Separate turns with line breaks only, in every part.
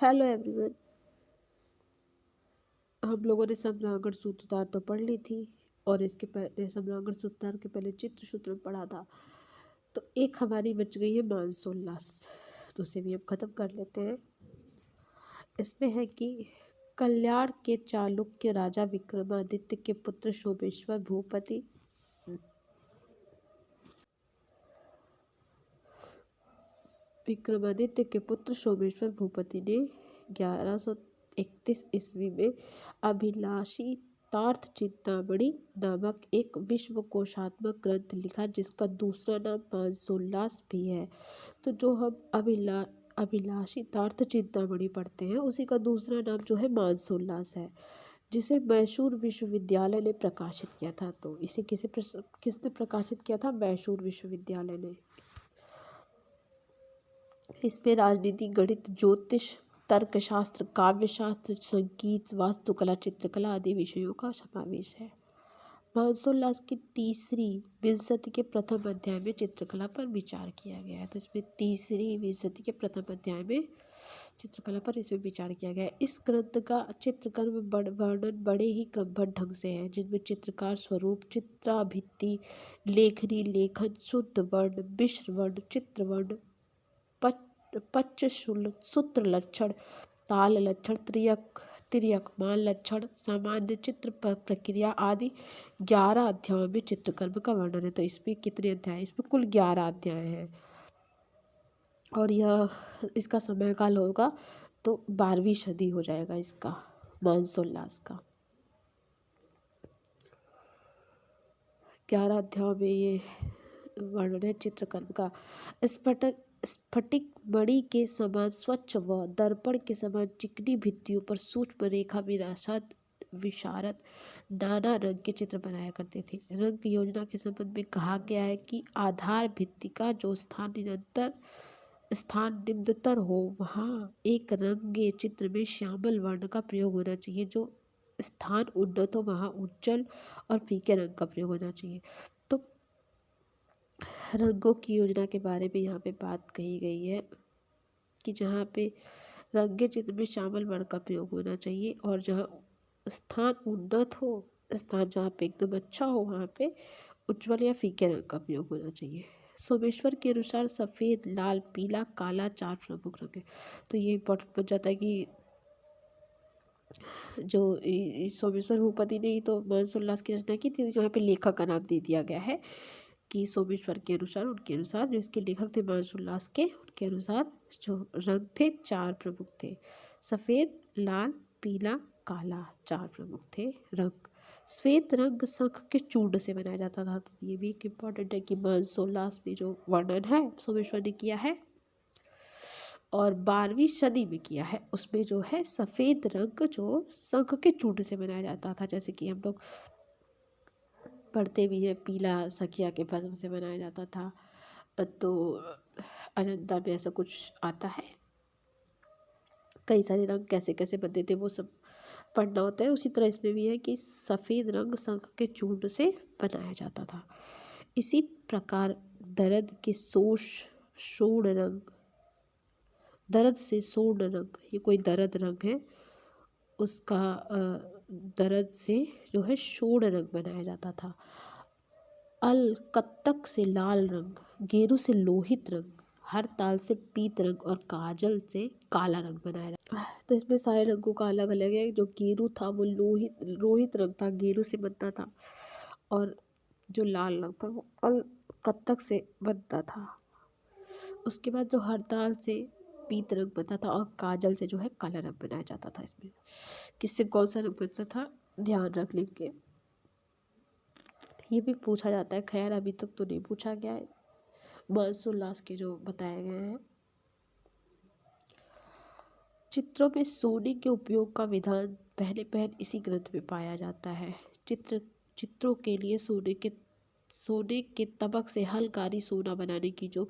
Hello everyone. हम लोगों ने सम्रांगण सूत्रधार तो पढ़ ली थी और इसके पहले सम्रांगण सूत्रधार के पहले चित्र सूत्र पढ़ा था। तो एक हमारी बच गई है मानसोल्लास, तो उसे भी हम खत्म कर लेते हैं। इसमें है कि कल्याण के चालुक्य राजा विक्रमादित्य के पुत्र सोमेश्वर भूपति विक्रमादित्य के पुत्र सोमेश्वर भूपति ने 1131 ईस्वी में अभिलाषी तार्थ चिंतामणि नामक एक विश्वकोशात्मक ग्रंथ लिखा, जिसका दूसरा नाम मानसोल्लास भी है। तो जो हम अभिलाषी तार्थ चिंतामणि पढ़ते हैं, उसी का दूसरा नाम जो है मानसोल्लास है, जिसे मैसूर विश्वविद्यालय ने प्रकाशित किया था। तो इसे किसने प्रकाशित किया था? मैसूर विश्वविद्यालय ने। इसमें राजनीति, गणित, ज्योतिष, तर्कशास्त्र, काव्यशास्त्र, संगीत, वास्तुकला, चित्रकला आदि विषयों का समावेश है। मानसोल्लास की तीसरी विंशति के प्रथम अध्याय में चित्रकला पर विचार किया गया है। तो इसमें तीसरी विंशति के प्रथम अध्याय में चित्रकला पर इसमें विचार किया गया है। इस ग्रंथ का चित्रकर्म वर्णन बड़े ही क्रमबद्ध ढंग से है, जिनमें चित्रकार स्वरूप, चित्राभित्ति, लेखनी, लेखन, शुद्ध वर्ण, मिश्र वर्ण, चित्रवर्ण, पच्च सूत्र लक्षण, ताल लक्षण, तिर्यकमान लक्षण, सामान्य चित्र प्रक्रिया आदि 11 अध्यायों में चित्रकर्म का वर्णन है। तो इसमें कितने अध्याय? इसमें कुल 11 अध्याय हैं और इसका समय काल होगा तो 12वीं सदी हो जाएगा इसका, मानसोल्लास का। 11 अध्यायों में ये वर्णन है चित्रकर्म का। स्फटिक मणि के समान स्वच्छ व दर्पण के समान चिकनी भित्तियों पर सूक्ष्म रेखा विशारद नाना रंग के चित्र बनाया करते थे। रंग योजना के संबंध में कहा गया है कि आधार भित्ति का जो स्थान निम्नतर हो, वहाँ एक रंगे चित्र में श्यामल वर्ण का प्रयोग होना चाहिए। जो स्थान उन्नत हो, वहाँ उज्जवल और फीके रंग का प्रयोग होना चाहिए। तो रंगों की योजना के बारे में यहाँ पे बात कही गई है कि जहाँ पे रंगे चित्र में श्यामल वर्ण का प्रयोग होना चाहिए और जहाँ स्थान उन्नत हो, स्थान जहाँ पे एकदम अच्छा हो, वहाँ पे उज्ज्वल या फीके रंग का प्रयोग होना चाहिए। सोमेश्वर के अनुसार सफ़ेद, लाल, पीला, काला 4 प्रमुख रंग है। तो ये बन जाता है कि जो सोमेश्वर भूपति ने ही तो मानसोल्लास की रचना की थी, जहाँ पे लेखक का नाम दे दिया गया है कि सोमेश्वर के अनुसार, उनके अनुसार जो इसके लेखक थे मानसोल्लास के, उनके अनुसार जो रंग थे 4 प्रमुख थे। सफ़ेद, लाल, पीला, काला 4 प्रमुख थे रंग। श्वेत रंग शंख के चूर्ण से बनाया जाता था। तो ये भी एक इम्पॉर्टेंट है कि मानसोल्लास में जो वर्णन है सोमेश्वर ने किया है और 12वीं सदी में किया है, उसमें जो है सफ़ेद रंग जो शंख के चूर्ण से बनाया जाता था। जैसे कि हम लोग पढ़ते भी हैं, पीला सखिया के भस्म से बनाया जाता था। तो अजंता में ऐसा कुछ आता है, कई सारे रंग कैसे कैसे बनते थे वो सब पढ़ना होता है। उसी तरह इसमें भी है कि सफ़ेद रंग शंख के चूर्ण से बनाया जाता था। इसी प्रकार दर्द के सोड़ रंग, दर्द से सोड़ रंग, ये कोई दर्द रंग है, उसका दर्द से जो है सोड़ रंग बनाया जाता था। अलकत्तक से लाल रंग, गेरू से लोहित रंग, हर ताल से पीत रंग और काजल से काला रंग बनाया जाता। तो इसमें सारे रंगों का अलग अलग है। जो गेरू था वो लोहित रंग था, गेरू से बनता था, और जो लाल रंग था वो अलकत्तक से बनता था। उसके बाद जो हरताल से पीत रंग बनता था और काजल से जो है काला रंग बनाया जाता था। इसमें किससे कौन सा रंग बनता था ध्यान रख लेंगे, ये भी पूछा जाता है। खैर अभी तक तो नहीं पूछा गया है, मानसोल्लास के जो बताए गए हैं। चित्रों में सोने के उपयोग का विधान पहले इसी ग्रंथ में पाया जाता है। चित्रों के लिए सोने के तबक से हलकारी सोना बनाने की जो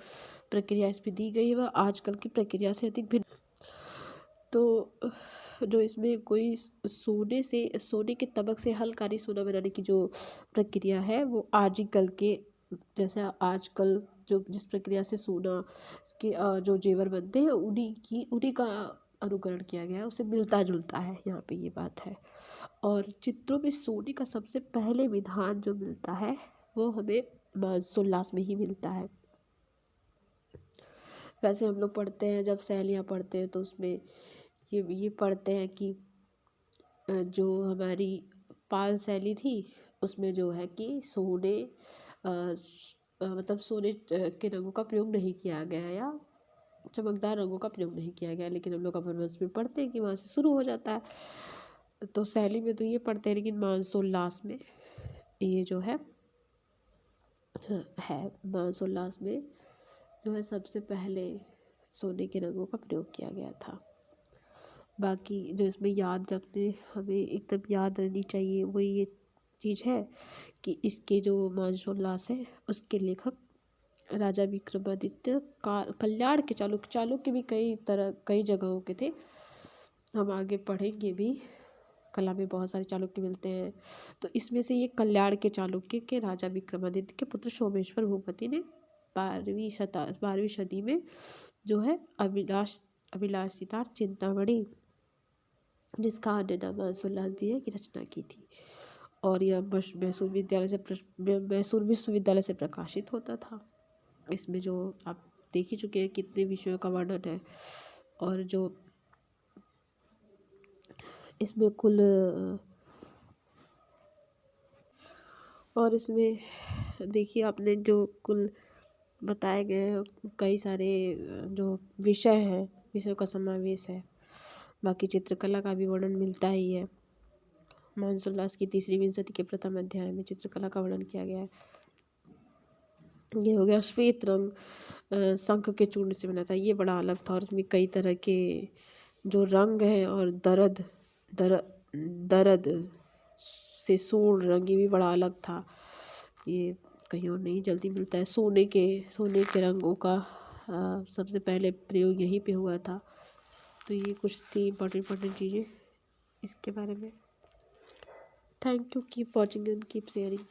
प्रक्रिया इसमें दी गई है वह आजकल की प्रक्रिया से अधिक भिन्न। तो जो इसमें कोई सोने के तबक से हलकारी सोना बनाने की जो प्रक्रिया है वो आजकल के, जैसे आजकल जो जिस प्रक्रिया से सोना के जो जेवर बनते हैं उन्हीं का अनुकरण किया गया है उससे मिलता जुलता है, यहाँ पे ये बात है। और चित्रों में सोने का सबसे पहले विधान जो मिलता है वो हमें मानसोल्लास में ही मिलता है। वैसे हम लोग पढ़ते हैं, जब सहेलियाँ पढ़ते हैं तो उसमें ये पढ़ते हैं कि जो हमारी पाल शैली थी उसमें जो है कि सोने मतलब सोने के रंगों का प्रयोग नहीं किया गया है या चमकदार रंगों का प्रयोग नहीं किया गया, लेकिन हम लोग अपभ्रंश में पढ़ते हैं कि वहाँ से शुरू हो जाता है। तो शैली में तो ये पढ़ते हैं, लेकिन मानसोल्लास में ये जो है मानसोल्लास में जो है सबसे पहले सोने के रंगों का प्रयोग किया गया था। बाकी जो इसमें याद रखने हमें एकदम याद रहनी चाहिए वो ये चीज़ है कि इसके जो मानसोल्लास है उसके लेखक राजा विक्रमादित्य कल्याण के चालुक्य भी कई जगहों के थे। हम आगे पढ़ेंगे भी, कला में बहुत सारे चालुक्य मिलते हैं। तो इसमें से ये कल्याण के चालुक्य के राजा विक्रमादित्य के पुत्र सोमेश्वर भूपति ने 12वीं सदी में जो है अभिलाषिता चिंतामणि, जिसका अन्य नाम मानसोल्लास भी है, की रचना की थी। और यह मैसूर विश्वविद्यालय से प्रकाशित होता था। इसमें जो आप देख ही चुके हैं कितने विषयों का वर्णन है, और जो इसमें और इसमें देखिए आपने जो कुल बताए गए कई सारे जो विषय हैं, विषयों का समावेश है। बाकी चित्रकला का भी वर्णन मिलता ही है। मानसोल्लास की 3री विंशति के प्रथम अध्याय में चित्रकला का वर्णन किया गया है। ये हो गया श्वेत रंग शंख के चूर्ण से बना था, ये बड़ा अलग था। और इसमें कई तरह के जो रंग हैं और दर्द से सूर्ण रंग, ये भी बड़ा अलग था। ये कहीं और नहीं जल्दी मिलता है। सोने के रंगों का सबसे पहले प्रयोग यहीं पे हुआ था। तो ये कुछ थी इम्पोर्टेंट चीज़ें इसके बारे में। Thank you, keep watching and keep sharing.